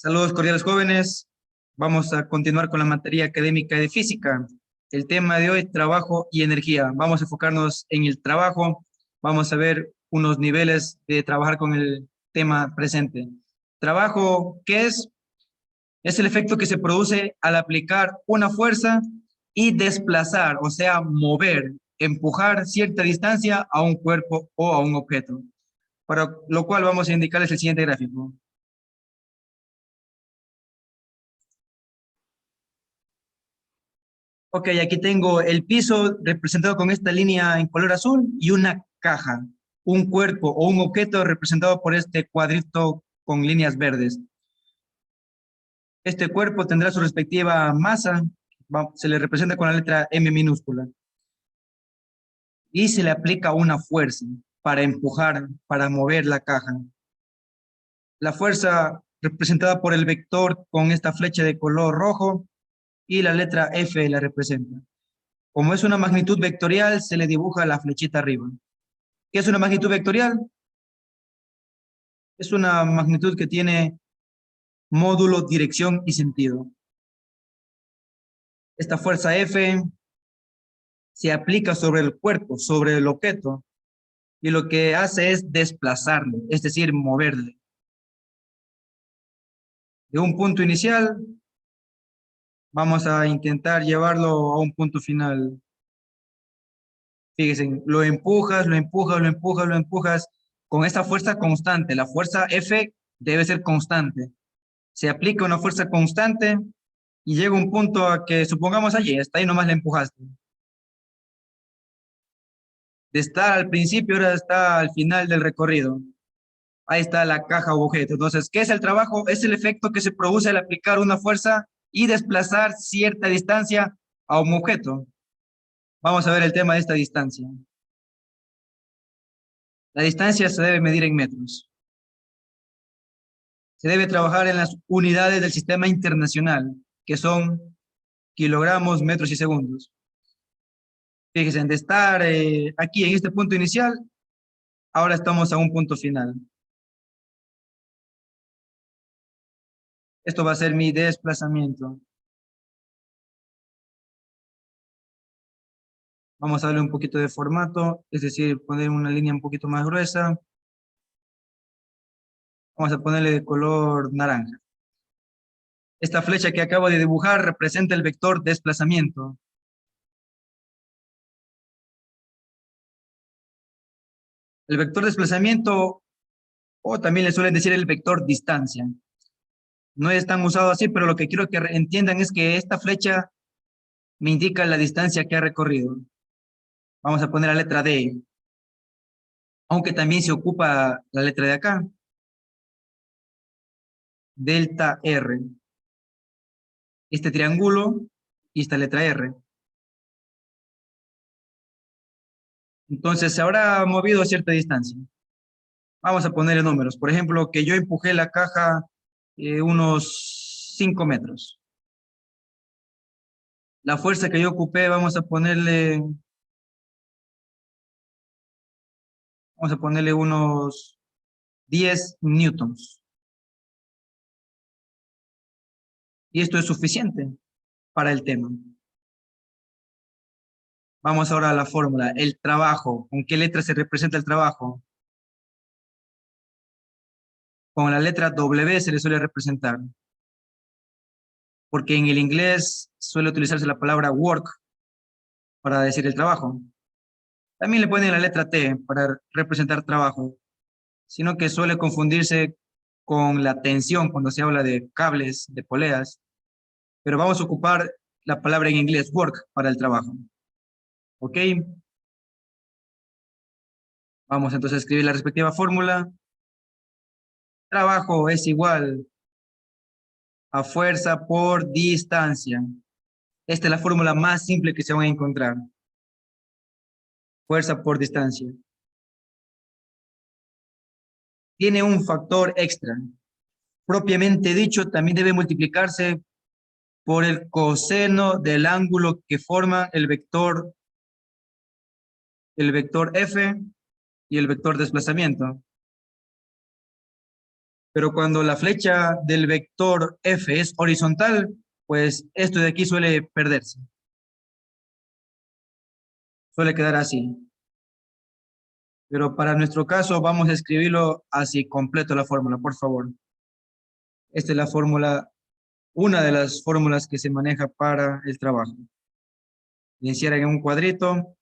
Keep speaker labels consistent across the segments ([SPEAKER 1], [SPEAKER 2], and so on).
[SPEAKER 1] Saludos cordiales jóvenes. Vamos a continuar con la materia académica de física. El tema de hoy, trabajo y energía. Vamos a enfocarnos en el trabajo. Vamos a ver unos niveles de trabajar con el tema presente. Trabajo, ¿qué es? Es el efecto que se produce al aplicar una fuerza y desplazar, o sea, mover, empujar cierta distancia a un cuerpo o a un objeto. Para lo cual vamos a indicarles el siguiente gráfico. Ok, aquí tengo el piso representado con esta línea en color azul y una caja, un cuerpo o un objeto representado por este cuadrito con líneas verdes. Este cuerpo tendrá su respectiva masa, se le representa con la letra M minúscula, y se le aplica una fuerza para empujar, para mover la caja. La fuerza representada por el vector con esta flecha de color rojo y la letra F la representa. Como es una magnitud vectorial, se le dibuja la flechita arriba. ¿Qué es una magnitud vectorial? Es una magnitud que tiene módulo, dirección y sentido. Esta fuerza F se aplica sobre el cuerpo, sobre el objeto, y lo que hace es desplazarlo, es decir, moverle. De un punto inicial, vamos a intentar llevarlo a un punto final. Fíjense, lo empujas, lo empujas, lo empujas, lo empujas, con esta fuerza constante. La fuerza F debe ser constante. Se aplica una fuerza constante y llega un punto a que, supongamos allí, hasta ahí nomás le empujaste. De estar al principio, ahora está al final del recorrido. Ahí está la caja o objeto. Entonces, ¿qué es el trabajo? Es el efecto que se produce al aplicar una fuerza y desplazar cierta distancia a un objeto. Vamos a ver el tema de esta distancia. La distancia se debe medir en metros. Se debe trabajar en las unidades del sistema internacional, que son kilogramos, metros y segundos. Fíjense, de estar aquí en este punto inicial, ahora estamos a un punto final. Esto va a ser mi desplazamiento. Vamos a darle un poquito de formato, es decir, poner una línea un poquito más gruesa. Vamos a ponerle de color naranja. Esta flecha que acabo de dibujar representa el vector desplazamiento. El vector desplazamiento, o también le suelen decir el vector distancia. No es tan usado así, pero lo que quiero que entiendan es que esta flecha me indica la distancia que ha recorrido. Vamos a poner la letra D, aunque también se ocupa la letra de acá. Delta R. Este triángulo y esta letra R. Entonces se habrá movido a cierta distancia. Vamos a ponerle números. Por ejemplo, que yo empujé la caja unos 5 metros. La fuerza que yo ocupé, vamos a ponerle unos 10 newtons. Y esto es suficiente para el tema. Vamos ahora a la fórmula. El trabajo. ¿Con qué letra se representa el trabajo? Con la letra W se le suele representar. Porque en el inglés suele utilizarse la palabra work para decir el trabajo. También le ponen la letra T para representar trabajo, sino que suele confundirse con la tensión cuando se habla de cables, de poleas. Pero vamos a ocupar la palabra en inglés, work, para el trabajo. ¿Ok? Vamos entonces a escribir la respectiva fórmula. Trabajo es igual a fuerza por distancia. Esta es la fórmula más simple que se van a encontrar. Fuerza por distancia. Tiene un factor extra. Propiamente dicho, también debe multiplicarse por el coseno del ángulo que forma el vector F y el vector desplazamiento. Pero cuando la flecha del vector F es horizontal, pues esto de aquí suele perderse. Suele quedar así. Pero para nuestro caso vamos a escribirlo así, completo la fórmula, por favor. Esta es la fórmula, una de las fórmulas que se maneja para el trabajo. Iniciar en un cuadrito.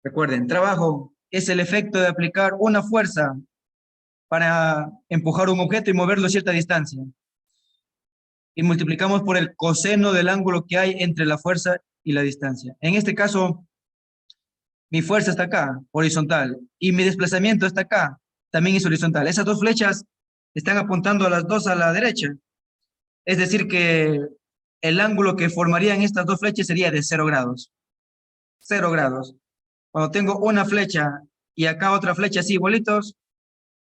[SPEAKER 1] Recuerden, trabajo es el efecto de aplicar una fuerza para empujar un objeto y moverlo a cierta distancia. Y multiplicamos por el coseno del ángulo que hay entre la fuerza y la distancia. En este caso, mi fuerza está acá, horizontal, y mi desplazamiento está acá, también es horizontal. Esas dos flechas están apuntando a las dos a la derecha. Es decir que el ángulo que formarían estas dos flechas sería de 0 grados. 0 grados. Cuando tengo una flecha y acá otra flecha así igualitos,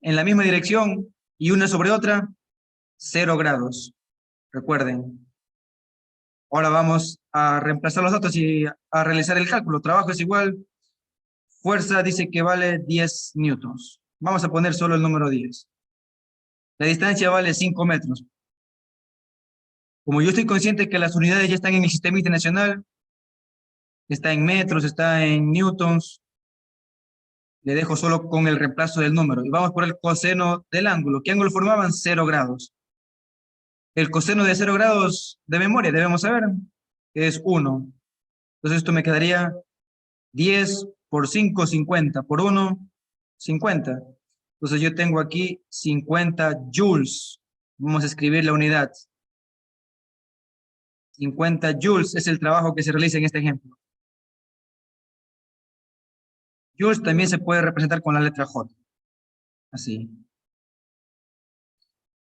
[SPEAKER 1] en la misma dirección y una sobre otra, 0 grados. Recuerden. Ahora vamos a reemplazar los datos y a realizar el cálculo. Trabajo es igual. Fuerza dice que vale 10 newtons. Vamos a poner solo el número 10. La distancia vale 5 metros. Como yo estoy consciente que las unidades ya están en el sistema internacional, está en metros, está en newtons, le dejo solo con el reemplazo del número. Y vamos por el coseno del ángulo. ¿Qué ángulo formaban? 0 grados. El coseno de 0 grados de memoria, debemos saber, es 1. Entonces esto me quedaría 10 por 5, 50. Por 1, 50. Entonces yo tengo aquí 50 joules. Vamos a escribir la unidad. 50 joules es el trabajo que se realiza en este ejemplo. Joules también se puede representar con la letra J. Así.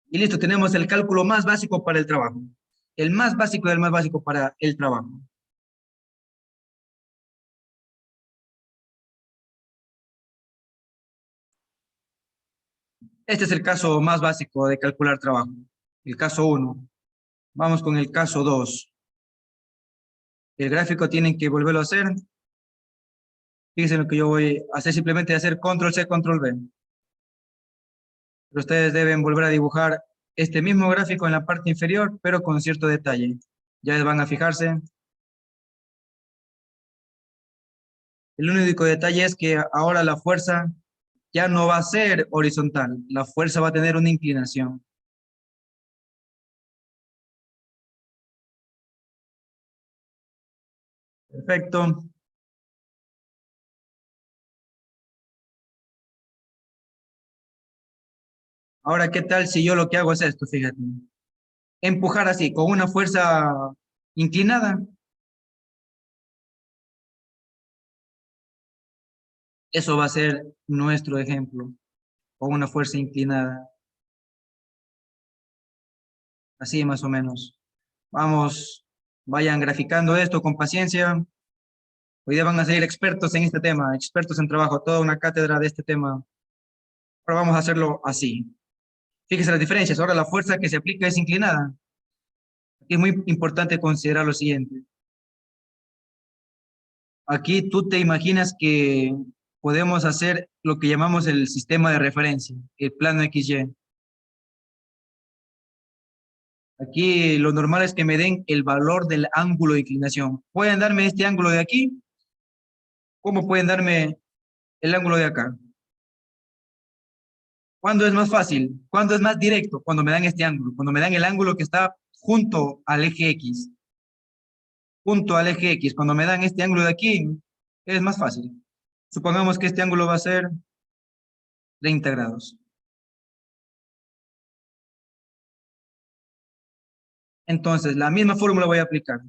[SPEAKER 1] Y listo, tenemos el cálculo más básico para el trabajo. El más básico del más básico para el trabajo. Este es el caso más básico de calcular trabajo. El caso 1. Vamos con el caso 2. El gráfico tienen que volverlo a hacer. Fíjense lo que yo voy a hacer, simplemente hacer control C, control V. Pero ustedes deben volver a dibujar este mismo gráfico en la parte inferior, pero con cierto detalle. Ya van a fijarse. El único detalle es que ahora la fuerza ya no va a ser horizontal. La fuerza va a tener una inclinación. Perfecto. Ahora, ¿qué tal si yo lo que hago es esto? Fíjate. Empujar así, con una fuerza inclinada. Eso va a ser nuestro ejemplo. Con una fuerza inclinada. Así más o menos. Vamos, vayan graficando esto con paciencia. Hoy día van a ser expertos en este tema, expertos en trabajo, toda una cátedra de este tema. Ahora vamos a hacerlo así. Fíjense las diferencias. Ahora la fuerza que se aplica es inclinada. Aquí es muy importante considerar lo siguiente. Aquí tú te imaginas que podemos hacer lo que llamamos el sistema de referencia, el plano XY. Aquí lo normal es que me den el valor del ángulo de inclinación. Pueden darme este ángulo de aquí, como pueden darme el ángulo de acá. ¿Cuándo es más fácil? ¿Cuándo es más directo? Cuando me dan este ángulo, cuando me dan el ángulo que está junto al eje X. Junto al eje X, cuando me dan este ángulo de aquí, es más fácil. Supongamos que este ángulo va a ser 30 grados. Entonces, la misma fórmula voy a aplicar.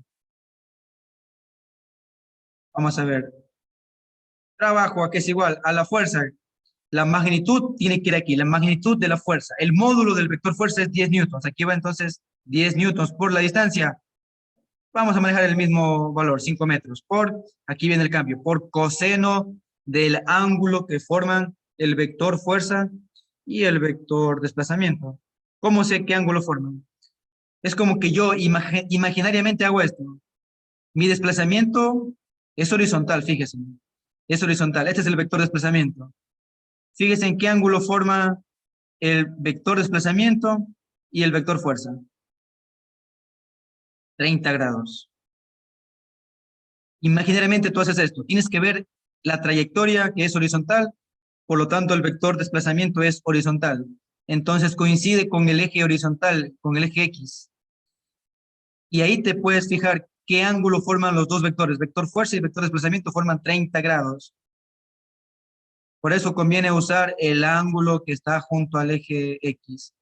[SPEAKER 1] Vamos a ver. Trabajo, ¿a qué es igual? A la fuerza. La magnitud tiene que ir aquí, la magnitud de la fuerza. El módulo del vector fuerza es 10 newtons. Aquí va entonces 10 newtons por la distancia. Vamos a manejar el mismo valor, 5 metros. Aquí viene el cambio, por coseno del ángulo que forman el vector fuerza y el vector desplazamiento. ¿Cómo sé qué ángulo forman? Es como que yo imaginariamente hago esto. Mi desplazamiento es horizontal, fíjese. Es horizontal. Este es el vector de desplazamiento. Fíjese en qué ángulo forma el vector desplazamiento y el vector fuerza. 30 grados. Imaginariamente tú haces esto. Tienes que ver la trayectoria que es horizontal, por lo tanto el vector desplazamiento es horizontal. Entonces coincide con el eje horizontal, con el eje X. Y ahí te puedes fijar qué ángulo forman los dos vectores. Vector fuerza y vector desplazamiento forman 30 grados. Por eso conviene usar el ángulo que está junto al eje X.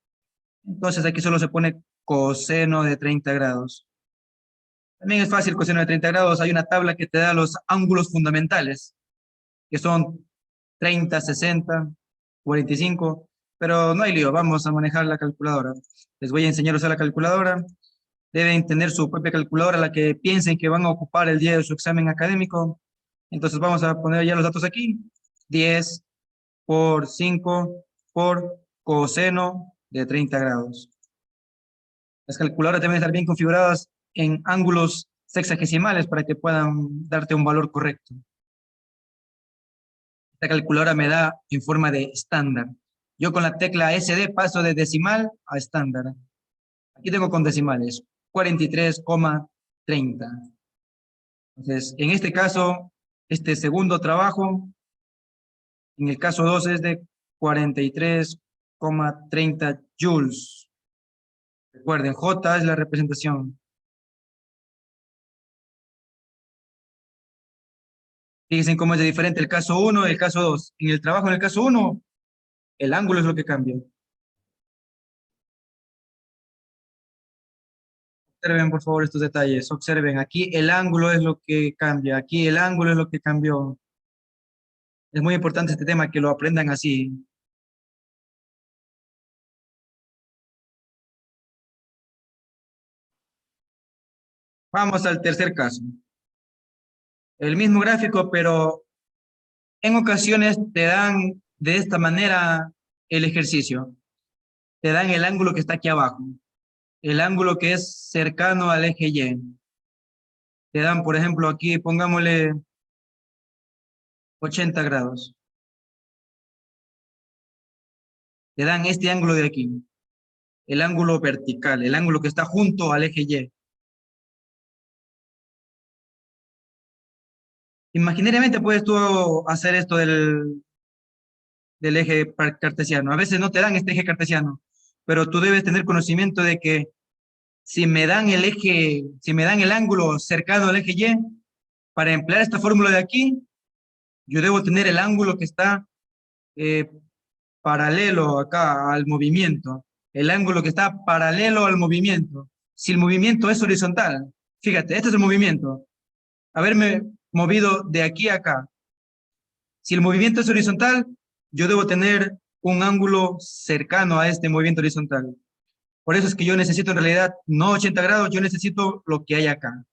[SPEAKER 1] Entonces aquí solo se pone coseno de 30 grados. También es fácil coseno de 30 grados. Hay una tabla que te da los ángulos fundamentales, que son 30, 60, 45, pero no hay lío, vamos a manejar la calculadora. Les voy a enseñar a usar la calculadora. Deben tener su propia calculadora, la que piensen que van a ocupar el día de su examen académico. Entonces vamos a poner ya los datos aquí. 10 por 5 por coseno de 30 grados. Las calculadoras deben estar bien configuradas en ángulos sexagesimales para que puedan darte un valor correcto. Esta calculadora me da en forma de estándar. Yo con la tecla SD paso de decimal a estándar. Aquí tengo con decimales, 43,30. Entonces, en este caso, este segundo trabajo, en el caso 2 es de 43,30 joules. Recuerden, J es la representación. Fíjense cómo es de diferente el caso 1 y el caso 2. En el trabajo en el caso 1, el ángulo es lo que cambia. Observen, por favor, estos detalles. Observen, aquí el ángulo es lo que cambia. Aquí el ángulo es lo que cambió. Es muy importante este tema, que lo aprendan así. Vamos al tercer caso. El mismo gráfico, pero en ocasiones te dan de esta manera el ejercicio. Te dan el ángulo que está aquí abajo. El ángulo que es cercano al eje Y. Te dan, por ejemplo, aquí, pongámosle 80 grados. Te dan este ángulo de aquí. El ángulo vertical, el ángulo que está junto al eje Y. Imaginariamente puedes tú hacer esto del eje cartesiano. A veces no te dan este eje cartesiano, pero tú debes tener conocimiento de que si me dan el eje, si me dan el ángulo cercano al eje Y, para emplear esta fórmula de aquí, yo debo tener el ángulo que está eh, paralelo acá al movimiento. El ángulo que está paralelo al movimiento. Si el movimiento es horizontal, fíjate, este es el movimiento. Haberme movido de aquí a acá. Si el movimiento es horizontal, yo debo tener un ángulo cercano a este movimiento horizontal. Por eso es que yo necesito en realidad no 80 grados, yo necesito lo que hay acá.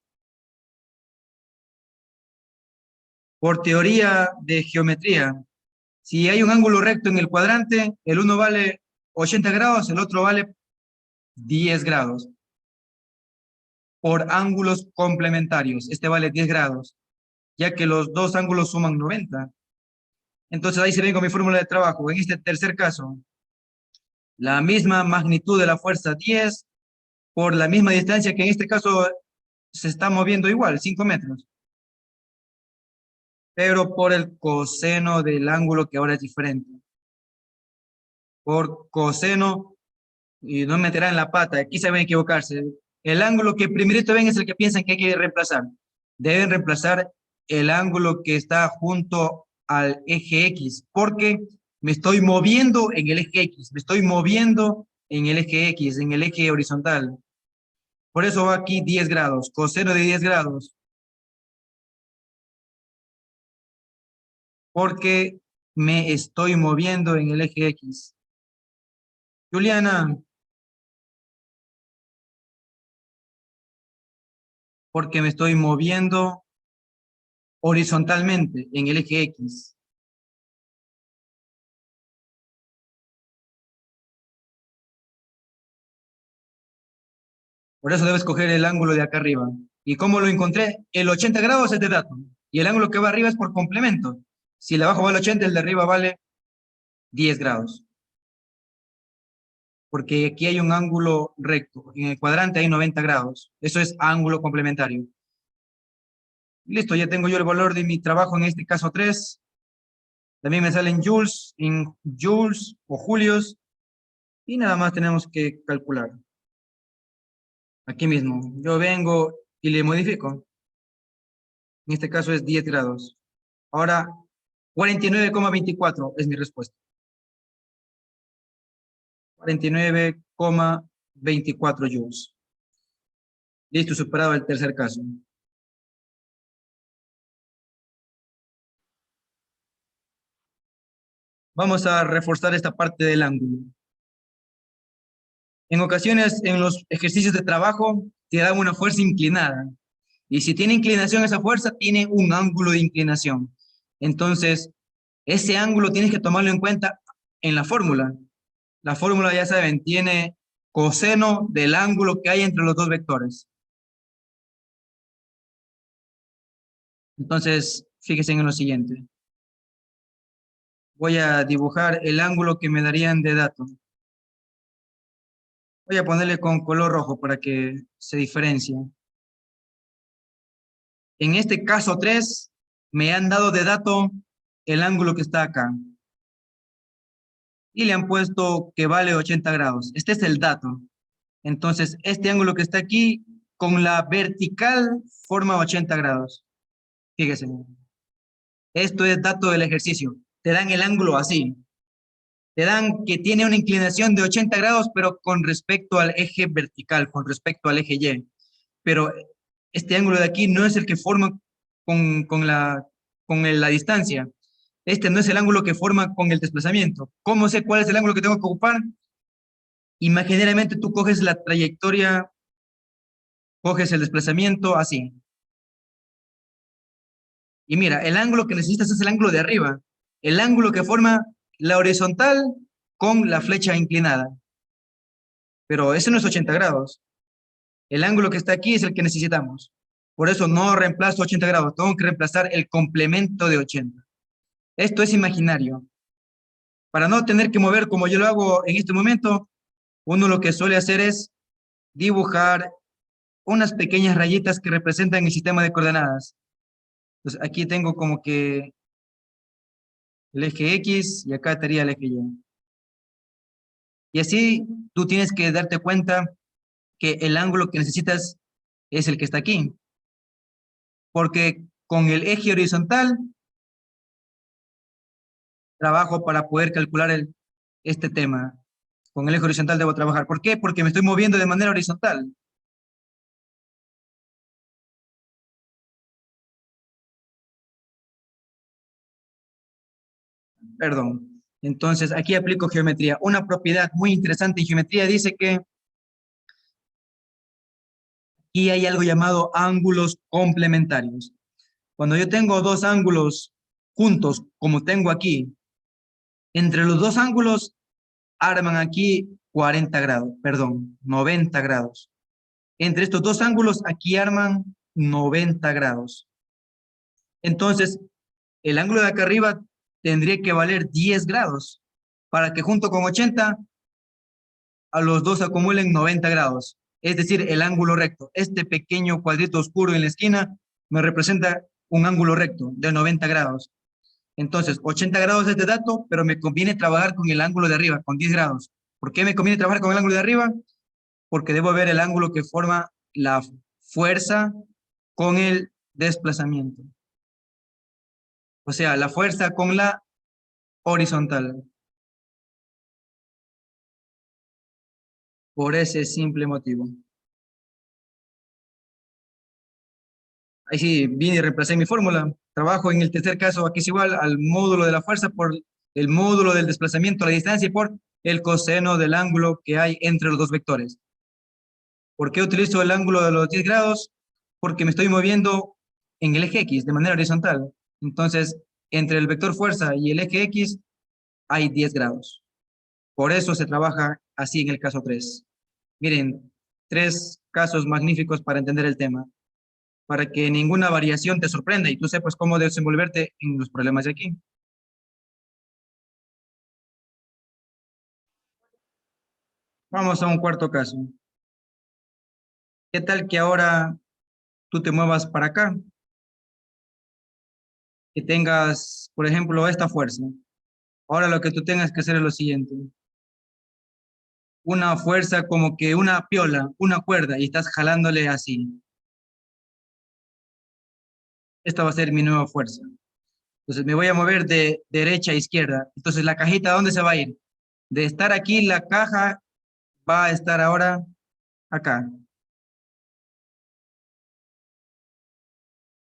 [SPEAKER 1] Por teoría de geometría, si hay un ángulo recto en el cuadrante, el uno vale 80 grados, el otro vale 10 grados. Por ángulos complementarios, este vale 10 grados, ya que los dos ángulos suman 90. Entonces ahí se ven con mi fórmula de trabajo. En este tercer caso, la misma magnitud de la fuerza 10 por la misma distancia que en este caso se está moviendo igual, 5 metros. Pero por el coseno del ángulo que ahora es diferente. Por coseno, y no me meterá en la pata, aquí se van a equivocarse. El ángulo que primerito ven es el que piensan que hay que reemplazar. Deben reemplazar el ángulo que está junto al eje X, porque me estoy moviendo en el eje X, me estoy moviendo en el eje X, en el eje horizontal. Por eso va aquí 10 grados, coseno de 10 grados, porque me estoy moviendo en el eje X. Juliana, porque me estoy moviendo horizontalmente en el eje X. Por eso debes coger el ángulo de acá arriba. ¿Y cómo lo encontré? El 80 grados es de dato. Y el ángulo que va arriba es por complemento. Si el de abajo vale 80, el de arriba vale 10 grados. Porque aquí hay un ángulo recto. En el cuadrante hay 90 grados. Eso es ángulo complementario. Listo, ya tengo yo el valor de mi trabajo, en este caso 3. También me salen joules, en joules o julios. Y nada más tenemos que calcular. Aquí mismo. Yo vengo y le modifico. En este caso es 10 grados. Ahora, 49,24 es mi respuesta. 49,24 joules. Listo, superado el tercer caso. Vamos a reforzar esta parte del ángulo. En ocasiones, en los ejercicios de trabajo, te dan una fuerza inclinada. Y si tiene inclinación esa fuerza, tiene un ángulo de inclinación. Entonces, ese ángulo tienes que tomarlo en cuenta en la fórmula. La fórmula, ya saben, tiene coseno del ángulo que hay entre los dos vectores. Entonces, fíjense en lo siguiente. Voy a dibujar el ángulo que me darían de dato. Voy a ponerle con color rojo para que se diferencie. En este caso 3, me han dado de dato el ángulo que está acá. Y le han puesto que vale 80 grados. Este es el dato. Entonces, este ángulo que está aquí, con la vertical, forma 80 grados. Fíjese. Esto es dato del ejercicio. Te dan el ángulo así. Te dan que tiene una inclinación de 80 grados, pero con respecto al eje vertical, con respecto al eje Y. Pero este ángulo de aquí no es el que forma con la distancia. Este no es el ángulo que forma con el desplazamiento. ¿Cómo sé cuál es el ángulo que tengo que ocupar? Imaginariamente tú coges la trayectoria, coges el desplazamiento así. Y mira, el ángulo que necesitas es el ángulo de arriba. El ángulo que forma la horizontal con la flecha inclinada. Pero ese no es 80 grados. El ángulo que está aquí es el que necesitamos. Por eso no reemplazo 80 grados. Tengo que reemplazar el complemento de 80. Esto es imaginario. Para no tener que mover como yo lo hago en este momento, uno lo que suele hacer es dibujar unas pequeñas rayitas que representan el sistema de coordenadas. Entonces aquí tengo como que el eje X y acá estaría el eje Y. Y así tú tienes que darte cuenta que el ángulo que necesitas es el que está aquí. Porque con el eje horizontal trabajo para poder calcular este tema. Con el eje horizontal debo trabajar. ¿Por qué? Porque me estoy moviendo de manera horizontal. Perdón. Entonces, aquí aplico geometría. Una propiedad muy interesante en geometría dice que aquí hay algo llamado ángulos complementarios. Cuando yo tengo dos ángulos juntos, como tengo aquí, entre los dos ángulos arman aquí 40 grados, perdón, 90 grados. Entre estos dos ángulos aquí arman 90 grados. Entonces, el ángulo de acá arriba tendría que valer 10 grados para que junto con 80 a los dos acumulen 90 grados. Es decir, el ángulo recto. Este pequeño cuadrito oscuro en la esquina me representa un ángulo recto de 90 grados. Entonces, 80 grados es de dato, pero me conviene trabajar con el ángulo de arriba, con 10 grados. ¿Por qué me conviene trabajar con el ángulo de arriba? Porque debo ver el ángulo que forma la fuerza con el desplazamiento. O sea, la fuerza con la horizontal. Por ese simple motivo. Ahí sí, vine y reemplacé mi fórmula. Trabajo en el tercer caso, aquí es igual al módulo de la fuerza por el módulo del desplazamiento a la distancia y por el coseno del ángulo que hay entre los dos vectores. ¿Por qué utilizo el ángulo de los 10 grados? Porque me estoy moviendo en el eje X de manera horizontal. Entonces, entre el vector fuerza y el eje X hay 10 grados. Por eso se trabaja así en el caso 3. Miren, 3 casos magníficos para entender el tema, para que ninguna variación te sorprenda y tú sepas cómo desenvolverte en los problemas de aquí. Vamos a un cuarto caso. ¿Qué tal que ahora tú te muevas para acá? Que tengas, por ejemplo, esta fuerza. Ahora lo que tú tengas que hacer es lo siguiente. Una fuerza como que una piola, una cuerda, y estás jalándole así. Esta va a ser mi nueva fuerza. Entonces me voy a mover de derecha a izquierda. Entonces la cajita, ¿a dónde se va a ir? De estar aquí, la caja va a estar ahora acá.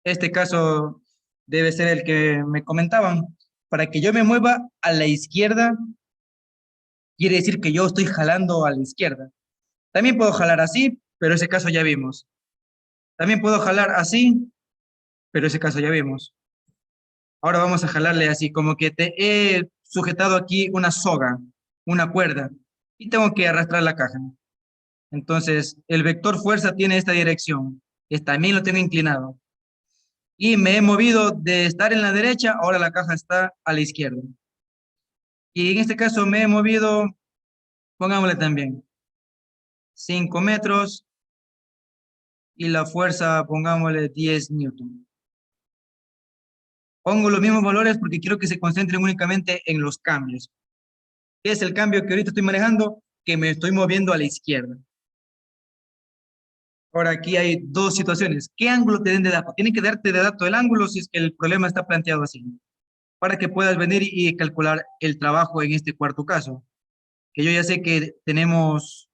[SPEAKER 1] Este caso debe ser el que me comentaban. Para que yo me mueva a la izquierda, quiere decir que yo estoy jalando a la izquierda. También puedo jalar así, pero ese caso ya vimos. También puedo jalar así, pero ese caso ya vimos. Ahora vamos a jalarle así, como que te he sujetado aquí una soga, una cuerda, y tengo que arrastrar la caja. Entonces, el vector fuerza tiene esta dirección, que también lo tengo inclinado. Y me he movido de estar en la derecha, ahora la caja está a la izquierda. Y en este caso me he movido, pongámosle también, 5 metros y la fuerza, pongámosle 10 newton. Pongo los mismos valores porque quiero que se concentren únicamente en los cambios. ¿Qué es el cambio que ahorita estoy manejando? Que me estoy moviendo a la izquierda. Ahora aquí hay dos situaciones. ¿Qué ángulo te den de dato? Tienen que darte de dato el ángulo si es que el problema está planteado así, para que puedas venir y calcular el trabajo en este cuarto caso. Que yo ya sé que tenemos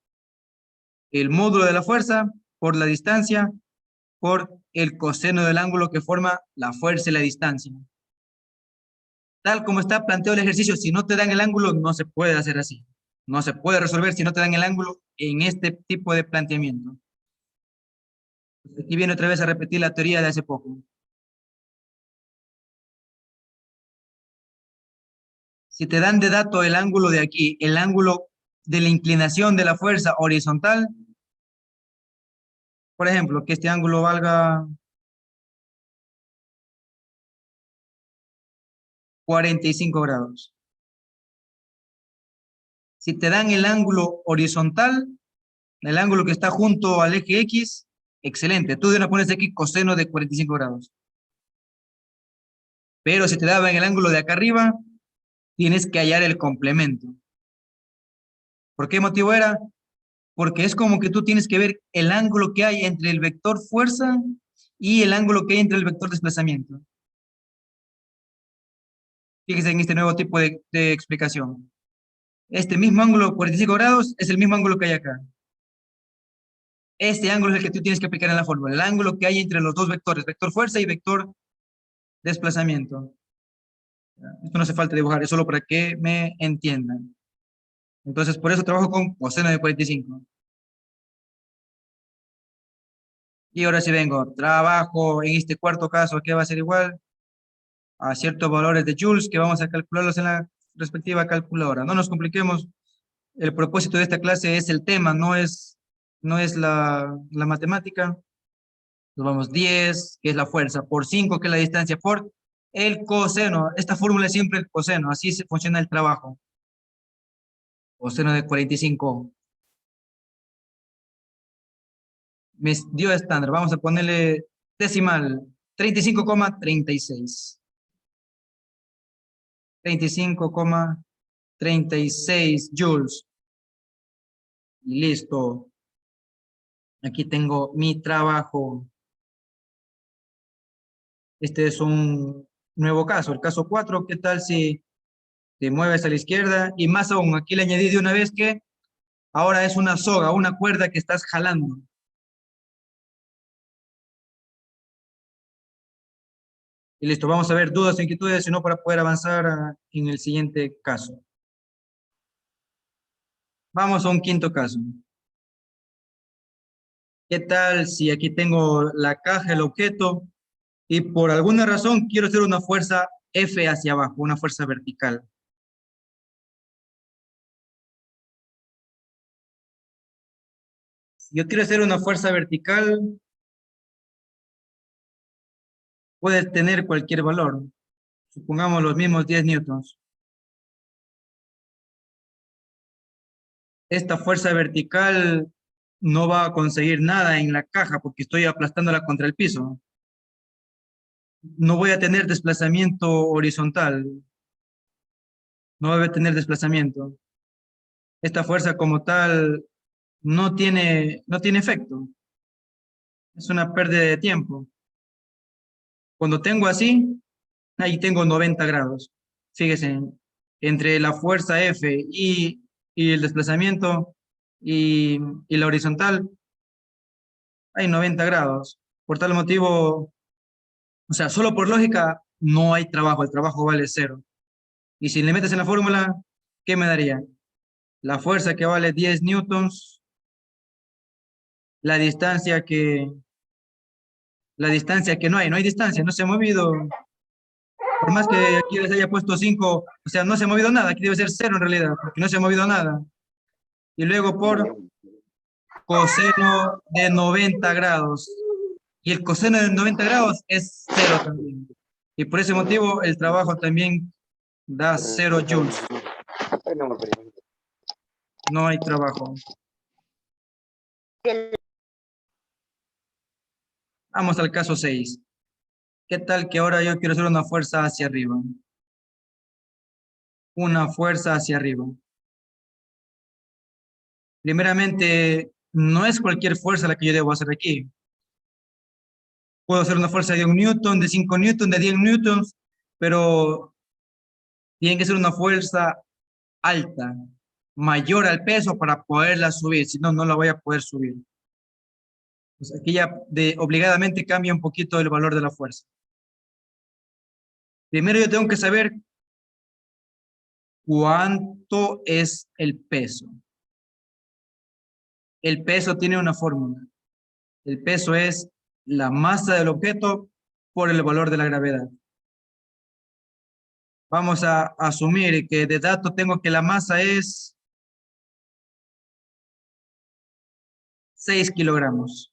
[SPEAKER 1] el módulo de la fuerza por la distancia, por el coseno del ángulo que forma la fuerza y la distancia. Tal como está planteado el ejercicio, si no te dan el ángulo, no se puede hacer así. No se puede resolver si no te dan el ángulo en este tipo de planteamiento. Aquí viene otra vez a repetir la teoría de hace poco. Si te dan de dato el ángulo de aquí, el ángulo de la inclinación de la fuerza horizontal, por ejemplo, que este ángulo valga 45 grados. Si te dan el ángulo horizontal, el ángulo que está junto al eje X, excelente. Tú de una pones aquí coseno de 45 grados. Pero si te daban el ángulo de acá arriba, tienes que hallar el complemento. ¿Por qué motivo era? Porque es como que tú tienes que ver el ángulo que hay entre el vector fuerza y el ángulo que hay entre el vector desplazamiento. Fíjese en este nuevo tipo de explicación. Este mismo ángulo, 45 grados, es el mismo ángulo que hay acá. Este ángulo es el que tú tienes que aplicar en la fórmula, el ángulo que hay entre los dos vectores, vector fuerza y vector desplazamiento. Esto no hace falta dibujar, es solo para que me entiendan. Entonces, por eso trabajo con coseno de 45. Y ahora sí vengo, trabajo en este cuarto caso, que va a ser igual a ciertos valores de joules que vamos a calcularlos en la respectiva calculadora. No nos compliquemos, el propósito de esta clase es el tema, no es la matemática. Nos vamos 10, que es la fuerza, por 5, que es la distancia, por el coseno. Esta fórmula es siempre el coseno, así se funciona el trabajo. Coseno de 45. Me dio estándar, vamos a ponerle decimal, 35,36. 35,36 joules. Y listo. Aquí tengo mi trabajo. Este es un nuevo caso, el caso 4. ¿Qué tal si te mueves a la izquierda? Y más aún, aquí le añadí de una vez que ahora es una soga, una cuerda que estás jalando. Y listo, vamos a ver dudas, inquietudes, sino para poder avanzar en el siguiente caso. Vamos a un quinto caso. ¿Qué tal si aquí tengo la caja, el objeto, y por alguna razón quiero hacer una fuerza F hacia abajo, una fuerza vertical? Si yo quiero hacer una fuerza vertical, puede tener cualquier valor. Supongamos los mismos 10 newtons. esta fuerza vertical no va a conseguir nada en la caja porque estoy aplastándola contra el piso. No voy a tener desplazamiento horizontal, no voy a tener desplazamiento. Esta fuerza como tal no tiene efecto. Es una pérdida de tiempo. Cuando tengo así, ahí tengo 90 grados. Fíjense, entre la fuerza F y el desplazamiento y la horizontal, hay 90 grados. Por tal motivo, o sea, solo por lógica, no hay trabajo, el trabajo vale cero. Y si le metes en la fórmula, ¿qué me daría? La fuerza que vale 10 newtons, la distancia que, no hay distancia, no se ha movido. Por más que aquí les haya puesto 5, o sea, no se ha movido nada, aquí debe ser cero en realidad, porque no se ha movido nada. Y luego por coseno de 90 grados. Y el coseno de 90 grados es cero también. Y por ese motivo el trabajo también da 0 joules. No hay trabajo. Vamos al caso 6. ¿Qué tal que ahora yo quiero hacer una fuerza hacia arriba? Una fuerza hacia arriba. Primeramente, no es cualquier fuerza la que yo debo hacer aquí. Puedo hacer una fuerza de 1 newton, de 5 newton, de 10 newtons, pero tiene que ser una fuerza alta, mayor al peso para poderla subir, si no, no la voy a poder subir. Pues aquí ya obligadamente cambia un poquito el valor de la fuerza. Primero yo tengo que saber cuánto es el peso. El peso tiene una fórmula. El peso es la masa del objeto por el valor de la gravedad. Vamos a asumir que de dato tengo que la masa es 6 kilogramos.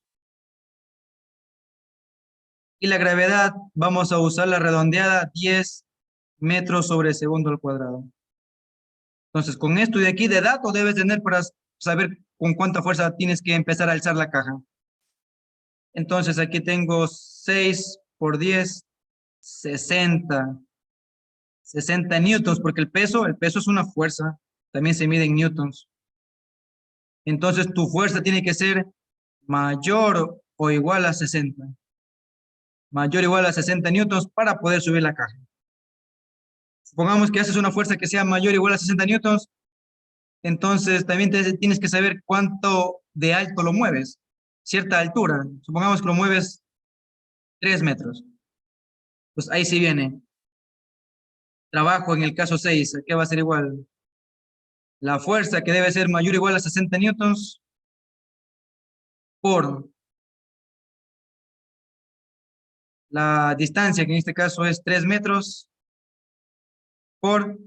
[SPEAKER 1] Y la gravedad, vamos a usar la redondeada 10 metros sobre segundo al cuadrado. Entonces, con esto de aquí de dato debes tener para saber con cuánta fuerza tienes que empezar a alzar la caja. Entonces, aquí tengo 6 por 10, 60. 60 newtons, porque el peso es una fuerza, también se mide en newtons. Entonces, tu fuerza tiene que ser mayor o igual a 60. Mayor o igual a 60 newtons para poder subir la caja. Supongamos que haces una fuerza que sea mayor o igual a 60 newtons, entonces también tienes que saber cuánto de alto lo mueves, cierta altura. Supongamos que lo mueves 3 metros. Pues ahí sí viene. Trabajo en el caso 6, ¿qué va a ser igual? La fuerza que debe ser mayor o igual a 60 newtons por la distancia, que en este caso es 3 metros, por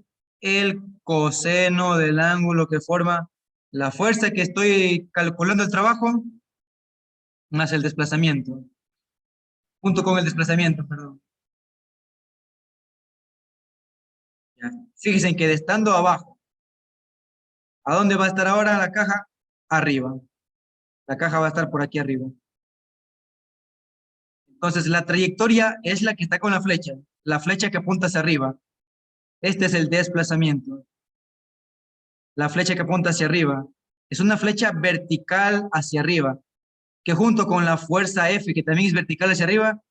[SPEAKER 1] el coseno del ángulo que forma la fuerza que estoy calculando el trabajo, más el desplazamiento, junto con el desplazamiento, perdón. Ya. Fíjense que de estando abajo, ¿a dónde va a estar ahora la caja? Arriba. La caja va a estar por aquí arriba. Entonces, la trayectoria es la que está con la flecha que apunta hacia arriba. Este es el desplazamiento. La flecha que apunta hacia arriba. Es una flecha vertical hacia arriba, que junto con la fuerza F, que también es vertical hacia arriba,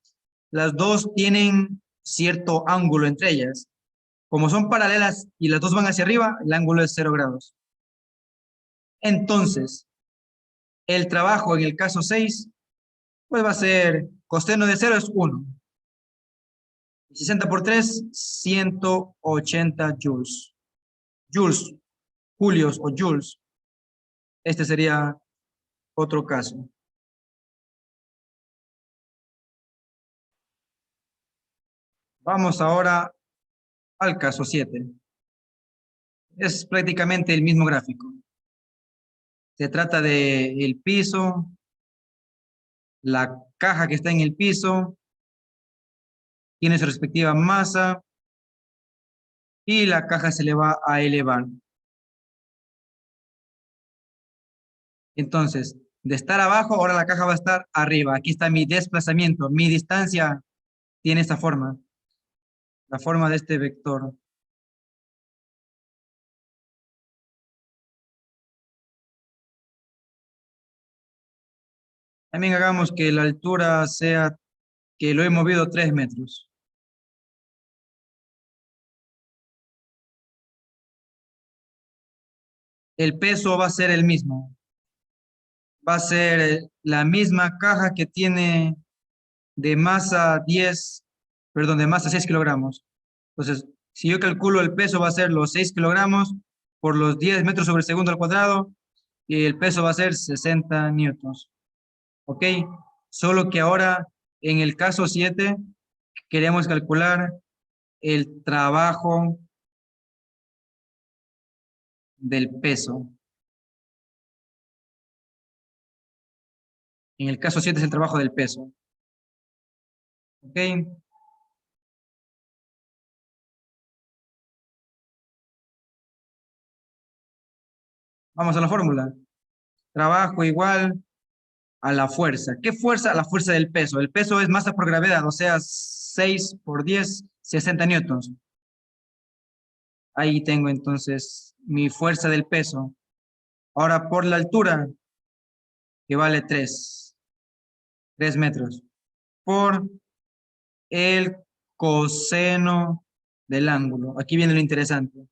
[SPEAKER 1] las dos tienen cierto ángulo entre ellas. Como son paralelas y las dos van hacia arriba, el ángulo es 0 grados. Entonces, el trabajo en el caso 6, pues va a ser coseno de 0 es 1. 60 por 3, 180 joules. Joules, julios o joules. Este sería otro caso. Vamos ahora al caso 7. Es prácticamente el mismo gráfico. Se trata de el piso, la caja que está en el piso, tiene su respectiva masa y la caja se le va a elevar. Entonces, de estar abajo, ahora la caja va a estar arriba. Aquí está mi desplazamiento. Mi distancia tiene esta forma, la forma de este vector. También hagamos que la altura sea que lo he movido 3 metros. El peso va a ser el mismo. Va a ser la misma caja que tiene de masa 10, perdón, de masa 6 kilogramos. Entonces, si yo calculo el peso va a ser los 6 kilogramos por los 10 metros sobre segundo al cuadrado y el peso va a ser 60 newtons. ¿Ok? Solo que ahora en el caso 7 queremos calcular el trabajo del peso. En el caso 7 es el trabajo del peso. ¿Ok? Vamos a la fórmula. Trabajo igual a la fuerza. ¿Qué fuerza? La fuerza del peso. El peso es masa por gravedad, o sea, 6 por 10, 60 newtons. Ahí tengo entonces mi fuerza del peso. Ahora por la altura, que vale 3 metros, por el coseno del ángulo. Aquí viene lo interesante.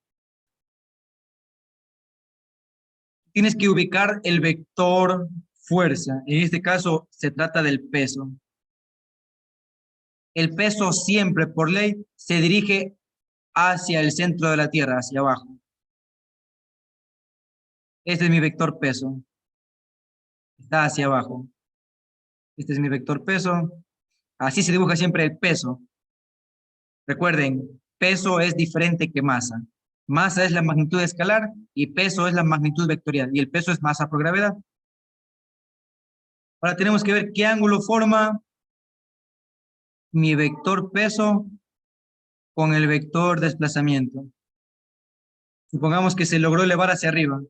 [SPEAKER 1] Tienes que ubicar el vector fuerza. En este caso se trata del peso. El peso siempre, por ley, se dirige hacia el centro de la Tierra, hacia abajo. Este es mi vector peso. Está hacia abajo. Este es mi vector peso. Así se dibuja siempre el peso. Recuerden, peso es diferente que masa. Masa es la magnitud escalar y peso es la magnitud vectorial. Y el peso es masa por gravedad. Ahora tenemos que ver qué ángulo forma mi vector peso con el vector desplazamiento. Supongamos que se logró elevar hacia arriba.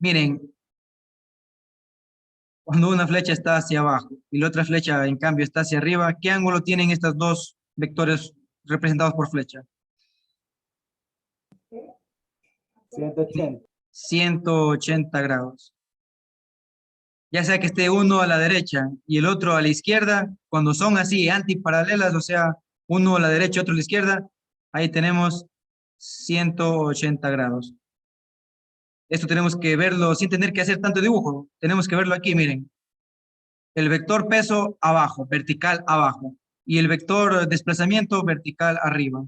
[SPEAKER 1] Miren, cuando una flecha está hacia abajo y la otra flecha, en cambio, está hacia arriba, ¿qué ángulo tienen estos dos vectores representados por flecha?
[SPEAKER 2] 180.
[SPEAKER 1] 180 grados. Ya sea que esté uno a la derecha y el otro a la izquierda, cuando son así antiparalelas, o sea, uno a la derecha y otro a la izquierda, ahí tenemos 180 grados. Esto tenemos que verlo sin tener que hacer tanto dibujo. Tenemos que verlo aquí, miren. El vector peso abajo, vertical abajo. Y el vector desplazamiento vertical arriba.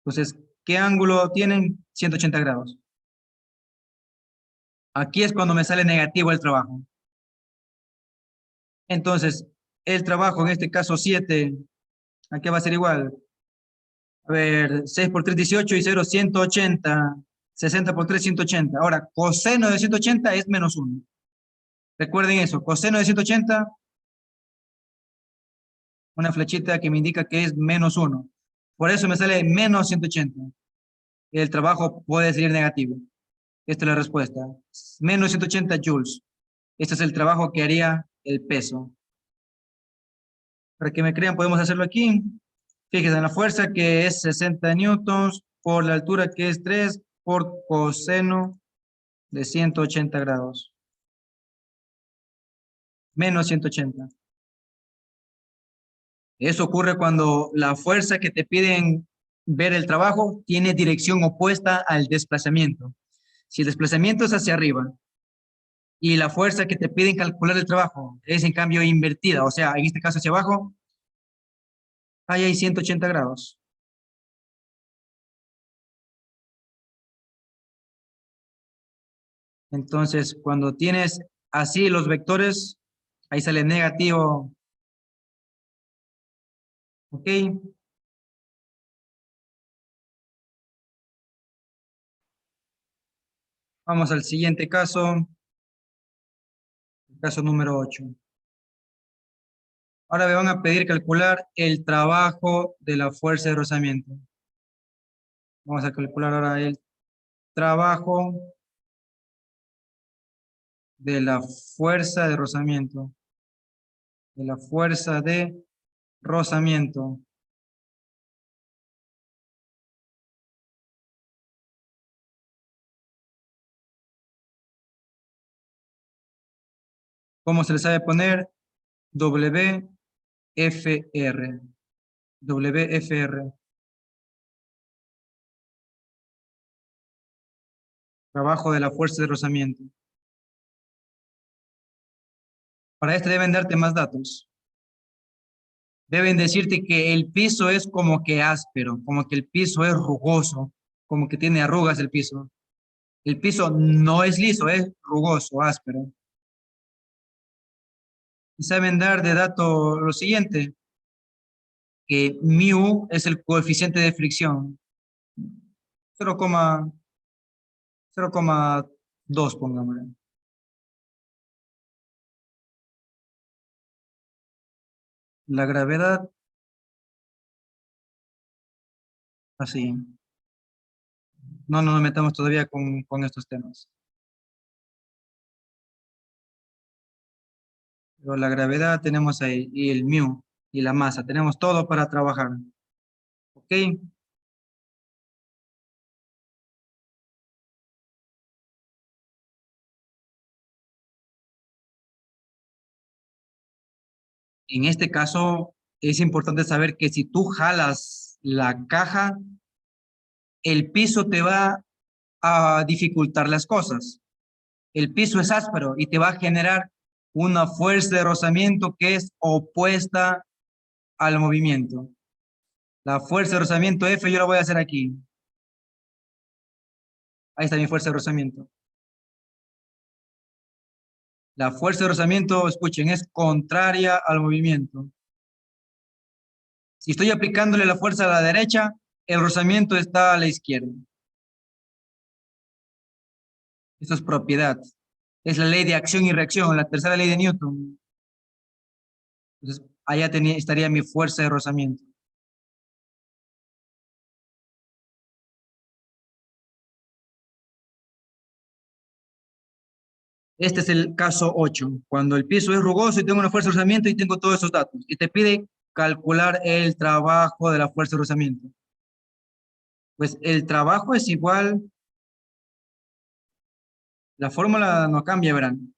[SPEAKER 1] Entonces, ¿qué ángulo tienen? 180 grados. Aquí es cuando me sale negativo el trabajo. Entonces, el trabajo, en este caso 7, ¿a qué va a ser igual? A ver, 6 por 3, 18 y 0, 180. 60 por 3, 180. Ahora, coseno de 180 es menos 1. Recuerden eso, coseno de 180, una flechita que me indica que es menos 1. Por eso me sale menos 180. El trabajo puede salir negativo. Esta es la respuesta. Menos 180 joules. Este es el trabajo que haría el peso. Para que me crean, podemos hacerlo aquí. Fíjense en la fuerza que es 60 newtons por la altura que es 3 por coseno de 180 grados. Menos 180. Eso ocurre cuando la fuerza que te piden ver el trabajo tiene dirección opuesta al desplazamiento. Si el desplazamiento es hacia arriba y la fuerza que te piden calcular el trabajo es en cambio invertida, o sea, en este caso hacia abajo, ahí hay 180 grados. Entonces, cuando tienes así los vectores, ahí sale negativo. ¿Ok? Vamos al siguiente caso, el caso número 8. Ahora me van a pedir calcular el trabajo de la fuerza de rozamiento. Vamos a calcular ahora el trabajo de la fuerza de rozamiento. De la fuerza de rozamiento. ¿Cómo se le sabe poner? WFR. WFR. Trabajo de la fuerza de rozamiento. Para esto deben darte más datos. Deben decirte que el piso es como que áspero, como que el piso es rugoso, como que tiene arrugas el piso. El piso no es liso, es rugoso, áspero. Y saben dar de dato lo siguiente, que mu es el coeficiente de fricción. 0,2 pongámosle. La gravedad, así. No nos metamos todavía con estos temas. Pero la gravedad tenemos ahí, y el mu, y la masa. Tenemos todo para trabajar. ¿Ok? En este caso, es importante saber que si tú jalas la caja, el piso te va a dificultar las cosas. El piso es áspero y te va a generar una fuerza de rozamiento que es opuesta al movimiento. La fuerza de rozamiento F yo la voy a hacer aquí. Ahí está mi fuerza de rozamiento. La fuerza de rozamiento, escuchen, es contraria al movimiento. Si estoy aplicándole la fuerza a la derecha, el rozamiento está a la izquierda. Esto es propiedad. Es la ley de acción y reacción, la tercera ley de Newton. Entonces, allá estaría mi fuerza de rozamiento. Este es el caso 8, cuando el piso es rugoso y tengo una fuerza de rozamiento y tengo todos esos datos. Y te pide calcular el trabajo de la fuerza de rozamiento. Pues el trabajo es igual, la fórmula no cambia, verán.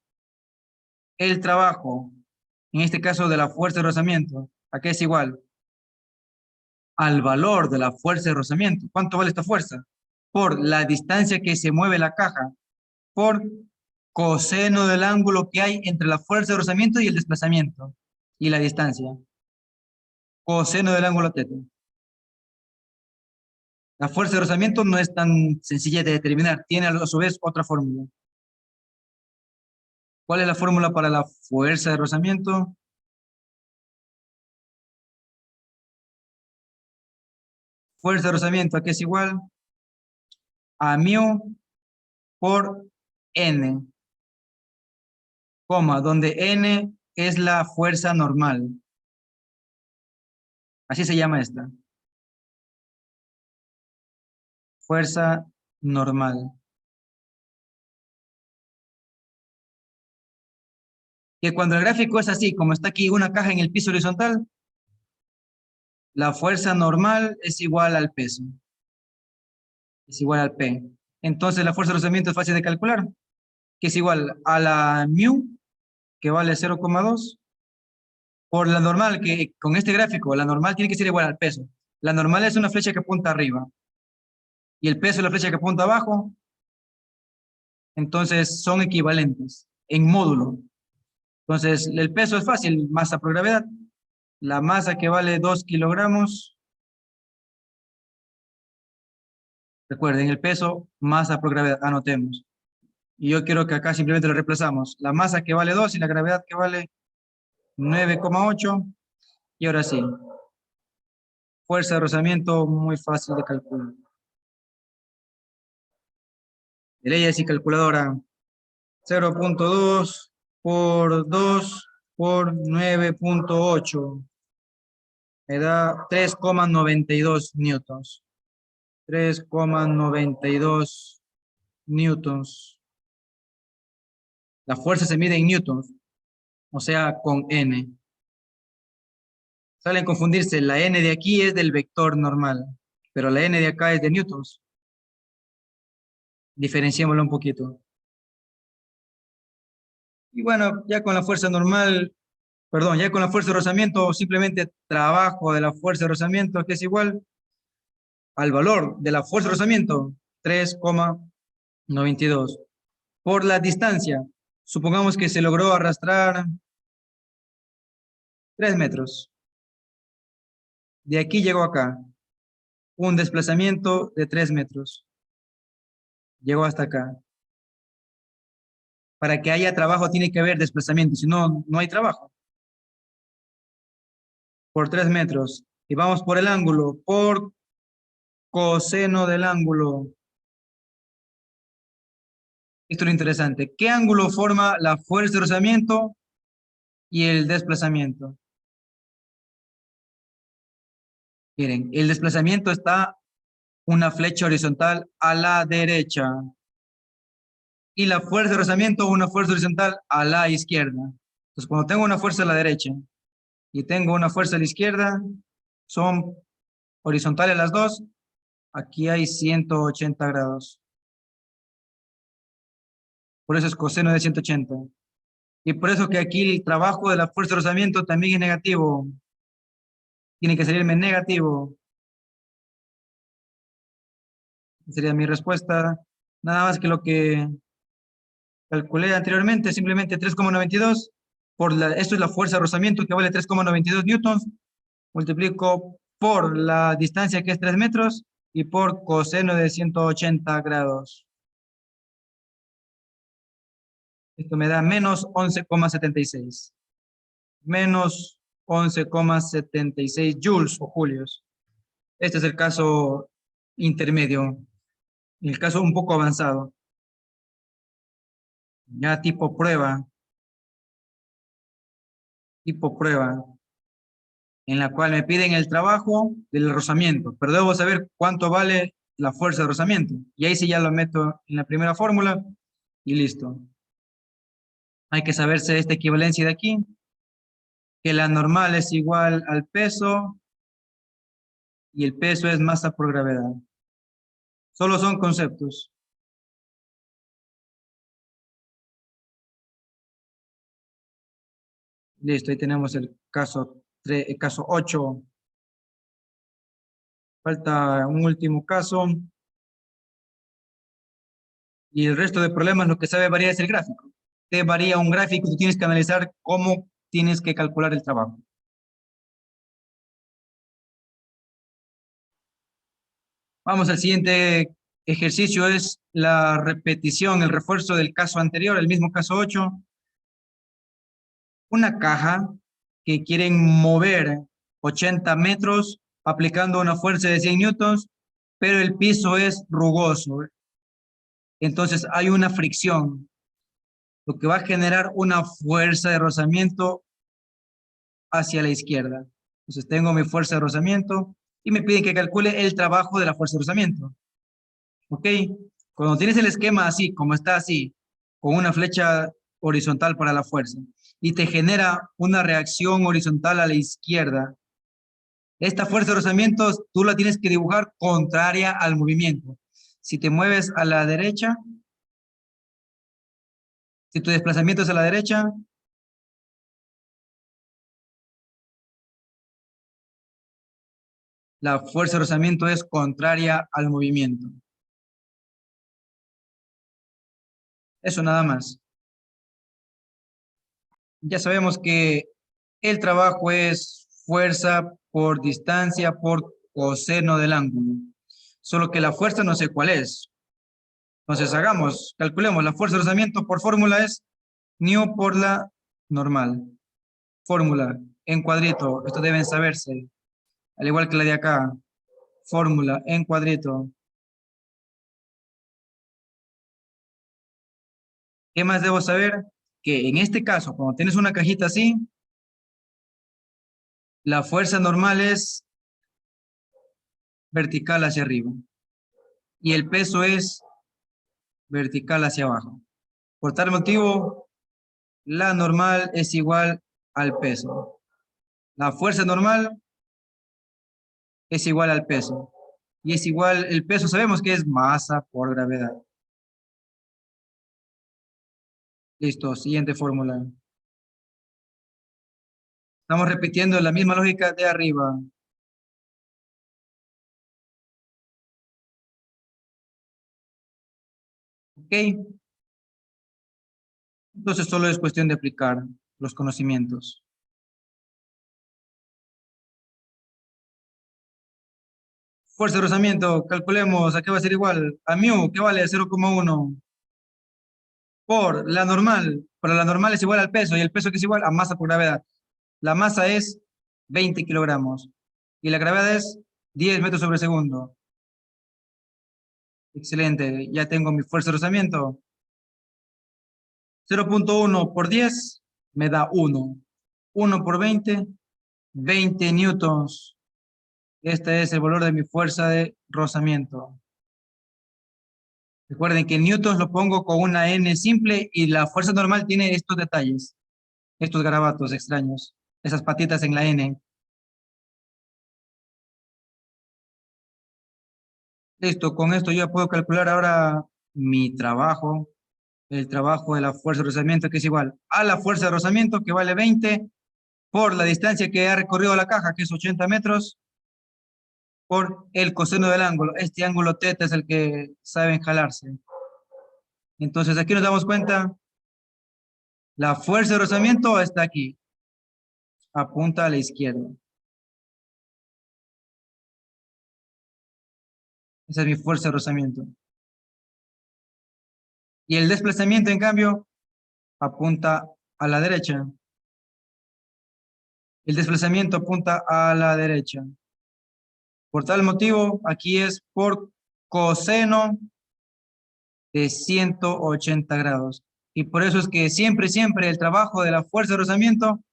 [SPEAKER 1] El trabajo, en este caso de la fuerza de rozamiento, ¿a qué es igual? Al valor de la fuerza de rozamiento. ¿Cuánto vale esta fuerza? Por la distancia que se mueve la caja, por coseno del ángulo que hay entre la fuerza de rozamiento y el desplazamiento, y la distancia. Coseno del ángulo θ. La fuerza de rozamiento no es tan sencilla de determinar, tiene a su vez otra fórmula. ¿Cuál es la fórmula para la fuerza de rozamiento? Fuerza de rozamiento, ¿a qué es igual? A mu por n, coma, donde n es la fuerza normal. Así se llama esta. Fuerza normal. Que cuando el gráfico es así, como está aquí una caja en el piso horizontal, la fuerza normal es igual al peso. Es igual al P. Entonces la fuerza de rozamiento es fácil de calcular, que es igual a la mu, que vale 0,2, por la normal, que con este gráfico, la normal tiene que ser igual al peso. La normal es una flecha que apunta arriba, y el peso es la flecha que apunta abajo, entonces son equivalentes en módulo. Entonces el peso es fácil, masa por gravedad. La masa que vale 2 kilogramos, recuerden, el peso, masa por gravedad, anotemos. Y yo quiero que acá simplemente lo reemplazamos. La masa que vale 2 y la gravedad que vale 9,8. Y ahora sí, fuerza de rozamiento muy fácil de calcular. De leyes y calculadora. 0,2 por 2 por 9,8. Me da 3,92 newtons. 3,92 newtons. La fuerza se mide en newtons, o sea, con N. Suelen confundirse, la N de aquí es del vector normal, pero la N de acá es de newtons. Diferenciémoslo un poquito. Y bueno, ya con la fuerza normal, perdón, ya con la fuerza de rozamiento, simplemente trabajo de la fuerza de rozamiento, que es igual al valor de la fuerza de rozamiento, 3,92. Por la distancia, supongamos que se logró arrastrar 3 metros. De aquí llegó acá. Un desplazamiento de 3 metros. Llegó hasta acá. Para que haya trabajo tiene que haber desplazamiento, si no, no hay trabajo. Por 3 metros. Y vamos por el ángulo, por coseno del ángulo. Esto es lo interesante. ¿Qué ángulo forma la fuerza de rozamiento y el desplazamiento? Miren, el desplazamiento está una flecha horizontal a la derecha. Y la fuerza de rozamiento, una fuerza horizontal a la izquierda. Entonces, cuando tengo una fuerza a la derecha y tengo una fuerza a la izquierda, son horizontales las dos. Aquí hay 180 grados. Por eso es coseno de 180. Y por eso que aquí el trabajo de la fuerza de rozamiento también es negativo. Tiene que salirme negativo. Sería mi respuesta. Nada más que lo que calculé anteriormente, simplemente 3,92. Esto es la fuerza de rozamiento que vale 3,92 newtons. Multiplico por la distancia que es 3 metros y por coseno de 180 grados. Esto me da menos 11,76. Menos 11,76 joules o julios. Este es el caso intermedio, el caso un poco avanzado. Ya tipo prueba, en la cual me piden el trabajo del rozamiento, pero debo saber cuánto vale la fuerza de rozamiento. Y ahí sí ya lo meto en la primera fórmula y listo. Hay que saberse esta equivalencia de aquí, que la normal es igual al peso y el peso es masa por gravedad. Solo son conceptos. Listo, ahí tenemos el caso 3, el caso 8. Falta un último caso. Y el resto de problemas lo que sabe variar es el gráfico. Te varía un gráfico, tú tienes que analizar cómo tienes que calcular el trabajo. Vamos al siguiente ejercicio, es la repetición, el refuerzo del caso anterior, el mismo caso 8. Una caja que quieren mover 80 metros aplicando una fuerza de 100 newtons, pero el piso es rugoso. Entonces hay una fricción, lo que va a generar una fuerza de rozamiento hacia la izquierda. Entonces tengo mi fuerza de rozamiento y me piden que calcule el trabajo de la fuerza de rozamiento. ¿Ok? Cuando tienes el esquema así, como está así, con una flecha horizontal para la fuerza, y te genera una reacción horizontal a la izquierda, esta fuerza de rozamiento tú la tienes que dibujar contraria al movimiento. Si te mueves a la derecha, si tu desplazamiento es a la derecha, la fuerza de rozamiento es contraria al movimiento. Eso nada más. Ya sabemos que el trabajo es fuerza por distancia por coseno del ángulo. Solo que la fuerza no sé cuál es. Entonces calculemos la fuerza de rozamiento por fórmula es nu por la normal. Fórmula en cuadrito. Esto deben saberse. Al igual que la de acá. Fórmula en cuadrito. ¿Qué más debo saber? Que en este caso, cuando tienes una cajita así, la fuerza normal es vertical hacia arriba. Y el peso es vertical hacia abajo. Por tal motivo, La normal es igual al peso. La fuerza normal es igual al peso. Y es igual, el peso sabemos que es masa por gravedad. Listo, siguiente fórmula. Estamos repitiendo la misma lógica de arriba. ¿Ok? Entonces solo es cuestión de aplicar los conocimientos. Fuerza de rozamiento, calculemos, ¿a qué va a ser igual? A mu, que vale 0,1 por la normal. Pero la normal es igual al peso, y el peso que es igual a masa por gravedad. La masa es 20 kilogramos y la gravedad es 10 metros sobre segundo. Excelente, ya tengo mi fuerza de rozamiento. 0,1 por 10 me da 1. 1 por 20, 20 newtons. Este es el valor de mi fuerza de rozamiento. Recuerden que en newtons lo pongo con una n simple y la fuerza normal tiene estos detalles, estos garabatos extraños, esas patitas en la n. Listo, con esto yo puedo calcular ahora mi trabajo, el trabajo de la fuerza de rozamiento, que es igual a la fuerza de rozamiento, que vale 20, por la distancia que ha recorrido la caja, que es 80 metros, por el coseno del ángulo. Este ángulo θ es el que saben jalarse. Entonces aquí nos damos cuenta, la fuerza de rozamiento está aquí, apunta a la izquierda. Esa es mi fuerza de rozamiento. Y el desplazamiento, en cambio, apunta a la derecha. El desplazamiento apunta a la derecha. Por tal motivo, aquí es por coseno de 180 grados. Y por eso es que siempre, siempre el trabajo de la fuerza de rozamiento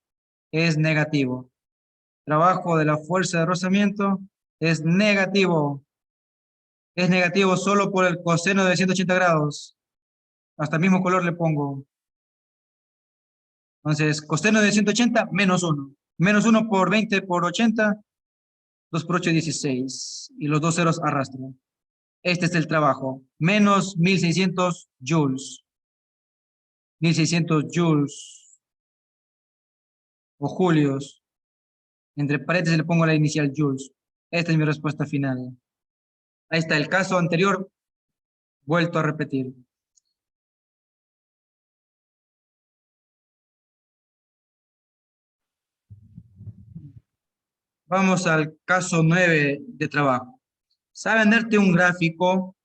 [SPEAKER 1] es negativo. Trabajo de la fuerza de rozamiento es negativo. Es negativo solo por el coseno de 180 grados. Hasta el mismo color le pongo. Entonces, coseno de 180 menos 1. Menos 1 por 20 por 80. 2 por 8, 16. Y los dos ceros arrastran. Este es el trabajo. Menos 1600 joules. 1600 joules. O julios. Entre paréntesis le pongo la inicial joules. Esta es mi respuesta final. Ahí está el caso anterior. Vuelto a repetir. Vamos al caso 9 de trabajo. Saben darte un gráfico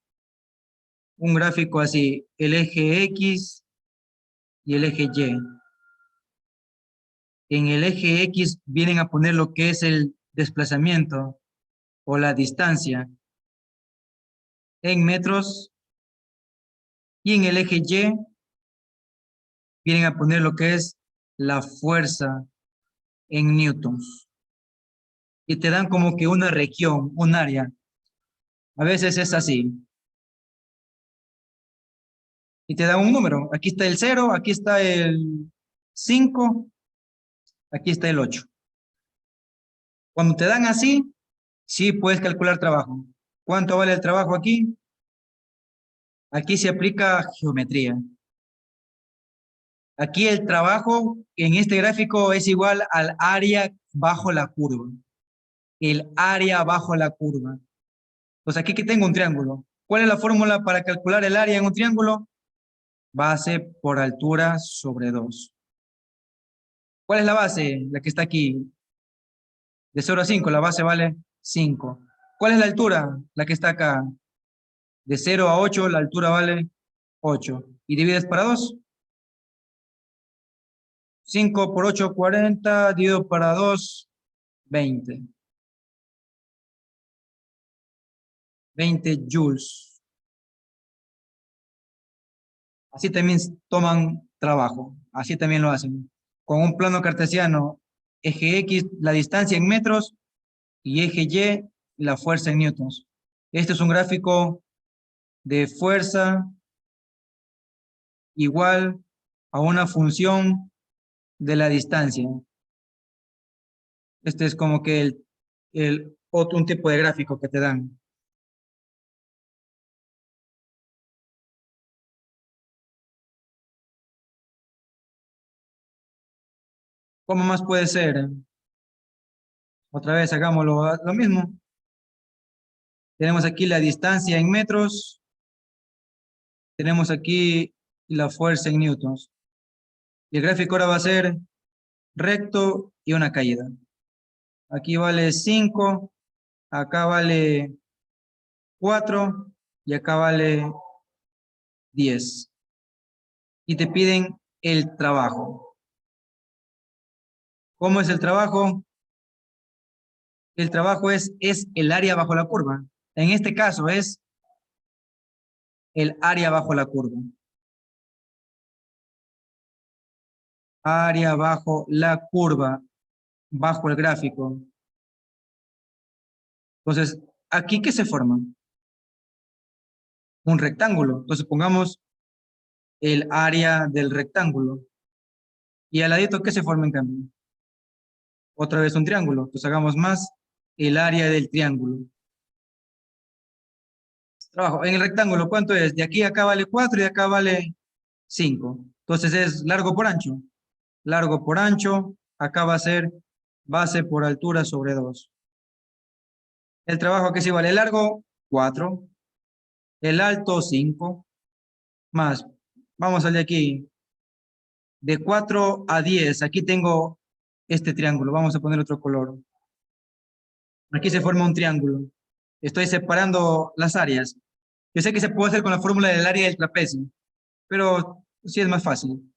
[SPEAKER 1] así, el eje X y el eje Y. En el eje X vienen a poner lo que es el desplazamiento o la distancia en metros, y en el eje Y vienen a poner lo que es la fuerza en newtons. Y te dan como que una región, un área. A veces es así. Y te dan un número. Aquí está el 0, aquí está el 5, aquí está el 8. Cuando te dan así, sí puedes calcular trabajo. ¿Cuánto vale el trabajo aquí? Aquí se aplica geometría. Aquí el trabajo en este gráfico es igual al área bajo la curva. El área bajo la curva. Pues aquí que tengo un triángulo. ¿Cuál es la fórmula para calcular el área en un triángulo? Base por altura sobre 2. ¿Cuál es la base? La que está aquí. De 0 a 5, la base vale 5. ¿Cuál es la altura? La que está acá. De 0 a 8, la altura vale 8. ¿Y divides para 2? 5 por 8, 40. Divido para 2, 20. 20 joules. Así también toman trabajo. Así también lo hacen. Con un plano cartesiano, eje X, la distancia en metros, y eje Y, la fuerza en newtons. Este es un gráfico de fuerza igual a una función de la distancia. Este es como que un tipo de gráfico que te dan. ¿Cómo más puede ser? Otra vez hagámoslo lo mismo. Tenemos aquí la distancia en metros. Tenemos aquí la fuerza en newtons. Y el gráfico ahora va a ser recto y una caída. Aquí vale 5, acá vale 4 y acá vale 10. Y te piden el trabajo. ¿Cómo es el trabajo? El trabajo es el área bajo la curva. En este caso es el área bajo la curva. Área bajo la curva, bajo el gráfico. Entonces, ¿aquí qué se forma? Un rectángulo. Entonces, pongamos el área del rectángulo. Y al ladito, ¿qué se forma en cambio? Otra vez un triángulo. Entonces, hagamos más el área del triángulo. Trabajo. En el rectángulo, ¿cuánto es? De aquí a acá vale 4 y de acá vale 5. Entonces, es largo por ancho. Largo por ancho. Acá va a ser base por altura sobre 2. El trabajo que sí vale largo, 4. El alto, 5. Más, vamos al de aquí. De 4 a 10, aquí tengo este triángulo. Vamos a poner otro color. Aquí se forma un triángulo. Estoy separando las áreas. Yo sé que se puede hacer con la fórmula del área del trapecio, pero sí es más fácil.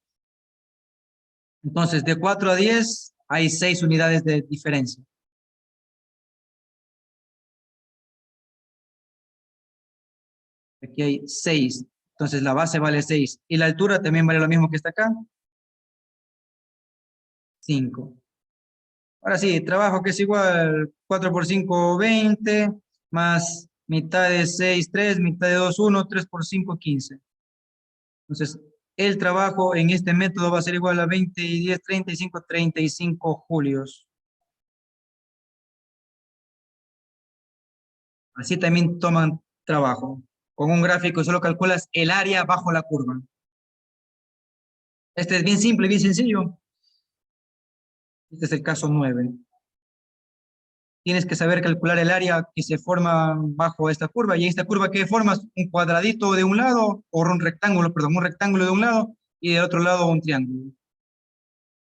[SPEAKER 1] Entonces, de 4 a 10 hay 6 unidades de diferencia. Aquí hay 6. Entonces, la base vale 6. Y la altura también vale lo mismo que está acá. 5. Ahora sí, trabajo que es igual 4 por 5, 20, más mitad de 6, 3, mitad de 2, 1, 3 por 5, 15. Entonces, el trabajo en este método va a ser igual a 20 y 10, 35 julios. Así también toman trabajo. Con un gráfico solo calculas el área bajo la curva. Este es bien simple, bien sencillo. Este es el caso 9. Tienes que saber calcular el área que se forma bajo esta curva. Y esta curva, ¿qué formas? Un cuadradito de un lado, o un rectángulo, perdón, un rectángulo de un lado y del otro lado un triángulo.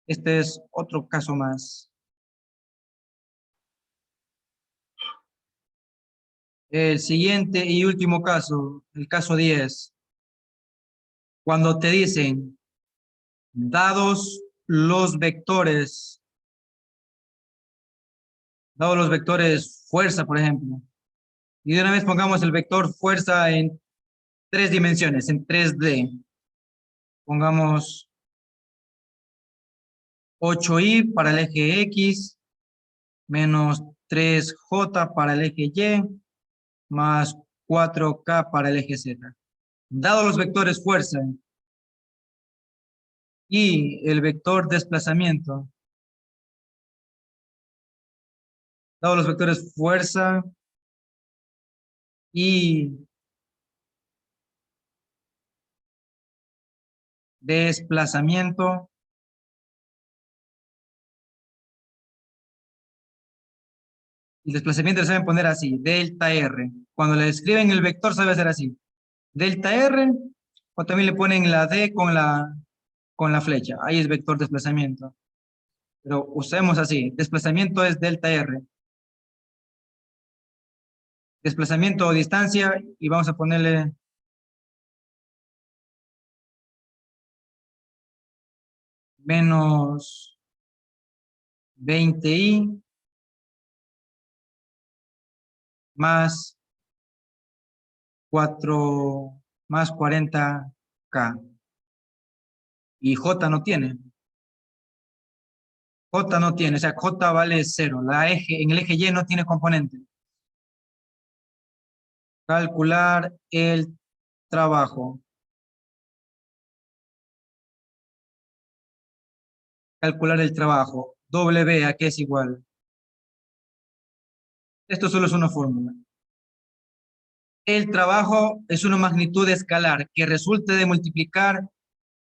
[SPEAKER 1] Este es otro caso más. El siguiente y último caso, el caso 10. Cuando te dicen, dados los vectores fuerza, por ejemplo, y de una vez pongamos el vector fuerza en 3 dimensiones, en 3D. Pongamos 8i para el eje X, menos 3j para el eje Y, más 4k para el eje Z. Dado los vectores fuerza y el vector desplazamiento, dado los vectores fuerza y desplazamiento, el desplazamiento lo saben poner así, delta R. Cuando le escriben el vector sabe hacer así, delta R, o también le ponen la D con la flecha, ahí es vector desplazamiento. Pero usemos así, desplazamiento es delta R. Desplazamiento o distancia, y vamos a ponerle menos 20i más 4 más 40k. Y J no tiene. J no tiene, o sea, J vale 0. En el eje Y no tiene componente. Calcular el trabajo. calcular el trabajo. W, ¿a qué es igual? Esto solo es una fórmula. El trabajo es una magnitud escalar que resulta de multiplicar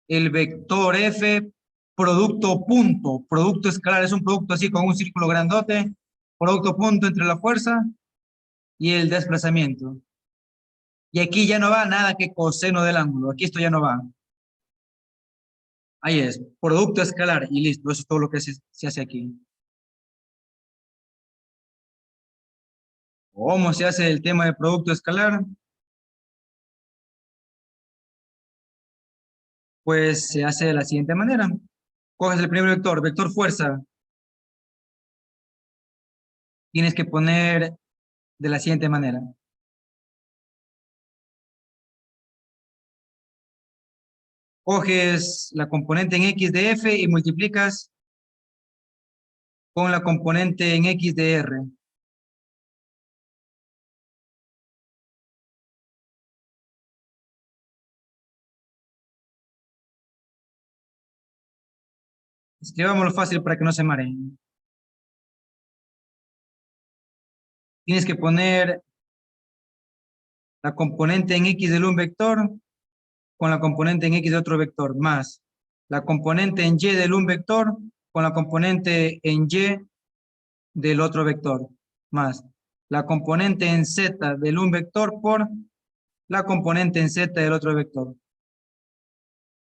[SPEAKER 1] el vector F producto punto. Producto escalar es un producto así con un círculo grandote. Producto punto entre la fuerza y el desplazamiento. Y aquí ya no va nada que coseno del ángulo. Aquí esto ya no va. Ahí es. Producto escalar y listo. Eso es todo lo que se hace aquí. ¿Cómo se hace el tema de producto escalar? Pues se hace de la siguiente manera. Coges el primer vector, vector fuerza. Tienes que poner de la siguiente manera. Coges la componente en X de F y multiplicas con la componente en X de R. Escribámoslo fácil para que no se mareen. Tienes que poner la componente en X de un vector con la componente en X de otro vector, más la componente en Y del un vector con la componente en Y del otro vector, más la componente en Z del un vector por la componente en Z del otro vector.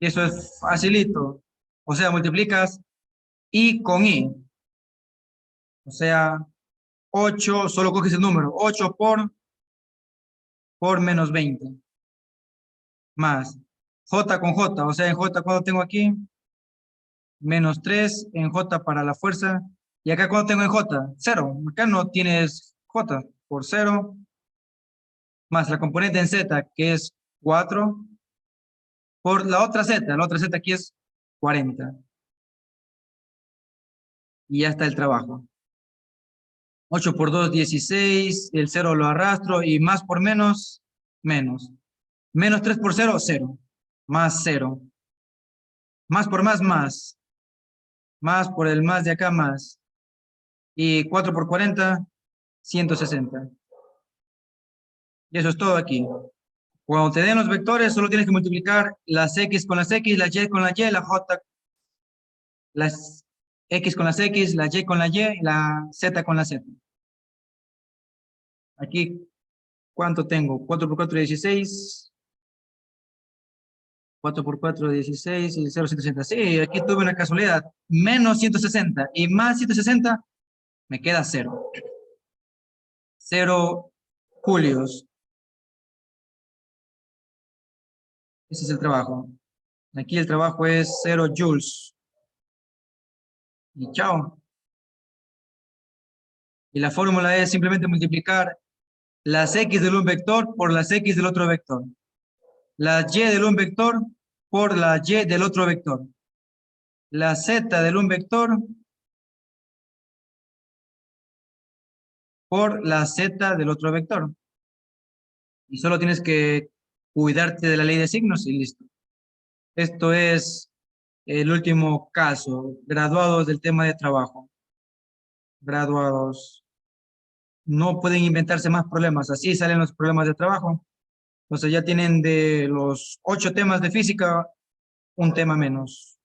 [SPEAKER 1] Y eso es facilito. O sea, multiplicas I con I. O sea, 8, solo coges el número, 8 por menos 20. Más J con J, o sea, en J, ¿cuánto tengo aquí? Menos 3 en J para la fuerza. Y acá, ¿cuánto tengo en J? 0. Acá no tienes J por 0. Más la componente en Z, que es 4. Por la otra Z. La otra Z aquí es 40. Y ya está el trabajo. 8 por 2, 16. El 0 lo arrastro. Y más por menos, menos. Menos 3 por 0, 0. Más 0. Más por más, más. Más por el más de acá, más. Y 4 por 40, 160. Y eso es todo aquí. Cuando te den los vectores, solo tienes que multiplicar las X con las X, la Y con la Y, la J, las X con las X, la Y con la Y, la Z con la Z. Aquí, ¿cuánto tengo? 4 por 4, 16. 4 por 4, 16 y 0, 160. Sí, aquí tuve una casualidad. Menos 160 y más 160, me queda 0. 0 julios. Ese es el trabajo. Aquí el trabajo es 0 joules. Y chao. Y la fórmula es simplemente multiplicar las X del un vector por las X del otro vector. La Y del un vector por la Y del otro vector. La Z del un vector por la Z del otro vector. Y solo tienes que cuidarte de la ley de signos y listo. Esto es el último caso. Graduados del tema de trabajo. Graduados. No pueden inventarse más problemas. Así salen los problemas de trabajo. Entonces ya tienen de los 8 temas de física, un tema menos.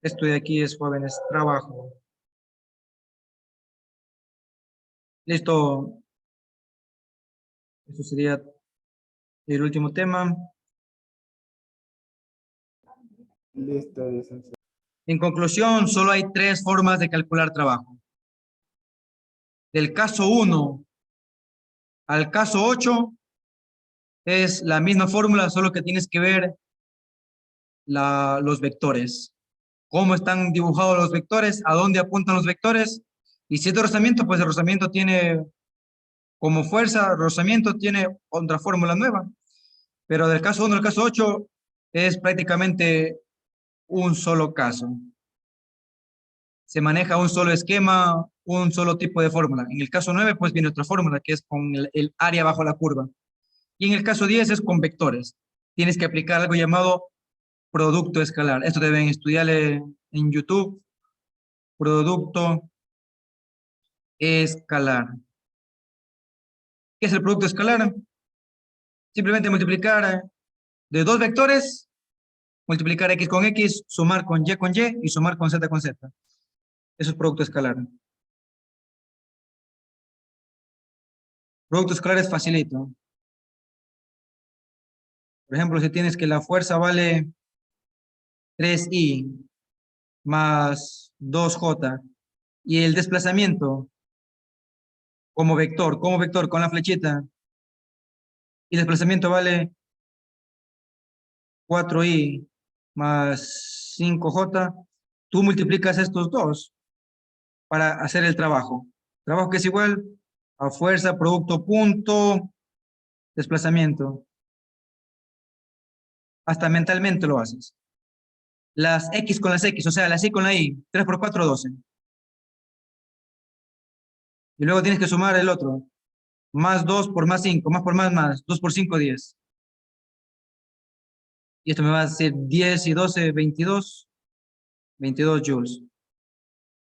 [SPEAKER 1] Esto de aquí es jóvenes, trabajo. Listo. Eso sería el último tema.
[SPEAKER 2] Listo, licenciado.
[SPEAKER 1] En conclusión, solo hay 3 formas de calcular trabajo. Del caso 1 al caso 8 es la misma fórmula, solo que tienes que ver los vectores. Cómo están dibujados los vectores, a dónde apuntan los vectores. Y si es de rozamiento, pues el rozamiento tiene como fuerza, rozamiento tiene otra fórmula nueva. Pero del caso 1 al caso 8 es prácticamente un solo caso. Se maneja un solo esquema, un solo tipo de fórmula. En el caso 9, pues viene otra fórmula, que es con el área bajo la curva. Y en el caso 10 es con vectores. Tienes que aplicar algo llamado producto escalar. Esto deben estudiar en YouTube. Producto escalar. ¿Qué es el producto escalar? Simplemente multiplicar de dos vectores, multiplicar x con x, sumar con y y sumar con z con z. Eso es producto escalar. Producto escalar es facilito. Por ejemplo, si tienes que la fuerza vale 3i más 2j y el desplazamiento como vector con la flechita, y el desplazamiento vale 4i más 5j, tú multiplicas estos dos para hacer el trabajo. Trabajo que es igual a fuerza, producto, punto, desplazamiento. Hasta mentalmente lo haces. Las x con las x, o sea, las y con la y. 3 por 4, 12. Y luego tienes que sumar el otro. Más 2 por más 5, más por más. 2 por 5, 10. Y esto me va a decir 10 y 12, 22. 22 joules.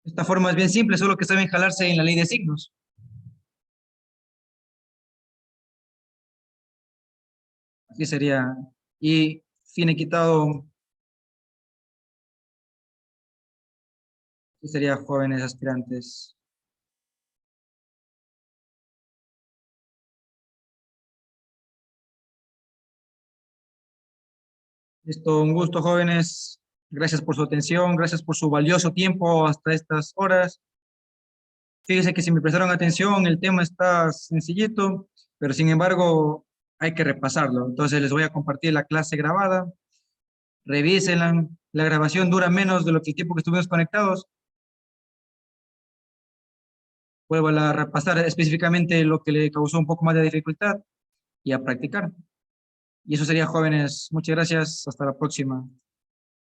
[SPEAKER 1] Esta forma es bien simple, solo que saben jalarse en la ley de signos. Así sería. Y finiquitado. Así sería, jóvenes aspirantes. Listo, un gusto, jóvenes. Gracias por su atención, gracias por su valioso tiempo hasta estas horas. Fíjense que si me prestaron atención, el tema está sencillito, pero sin embargo hay que repasarlo. Entonces les voy a compartir la clase grabada. Revísenla. La grabación dura menos de lo que el tiempo que estuvimos conectados. Vuelvo a repasar específicamente lo que le causó un poco más de dificultad y a practicar. Y eso sería, jóvenes. Muchas gracias. Hasta la próxima.